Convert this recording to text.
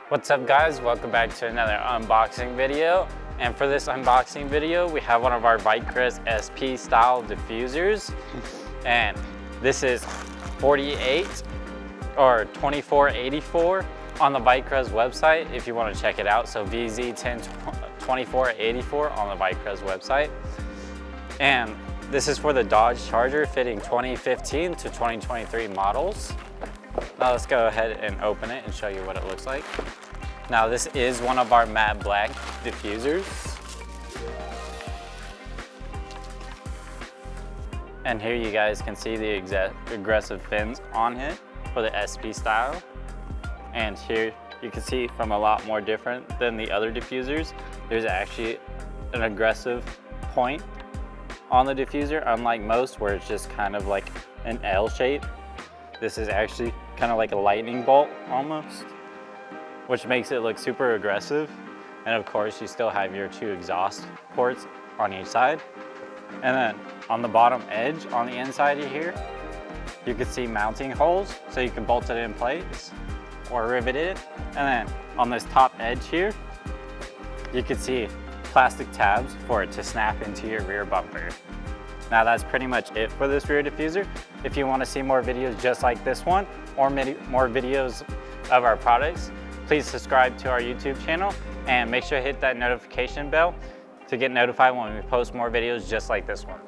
What's up guys, welcome back to another unboxing video. And for this unboxing video, we have one of our Vicrez SP style diffusers. And this is 48 or 2484 on the Vicrez website if you want to check it out. So vz102484 on the Vicrez website. And this is for the Dodge Charger fitting 2015 to 2023 models. Now let's go ahead and open it and show you what it looks like. Now this is one of our matte black diffusers. And here you guys can see the aggressive fins on it for the SP style. And here you can see from a lot more different than the other diffusers, there's actually an aggressive point on the diffuser, unlike most where it's just kind of like an L shape. This is actually kind of like a lightning bolt almost, which makes it look super aggressive. And of course, you still have your two exhaust ports on each side. And then on the bottom edge on the inside of here, you can see mounting holes so you can bolt it in place or rivet it. And then on this top edge here, you can see plastic tabs for it to snap into your rear bumper. Now that's pretty much it for this rear diffuser. If you want to see more videos just like this one or more videos of our products, please subscribe to our YouTube channel and make sure to hit that notification bell to get notified when we post more videos just like this one.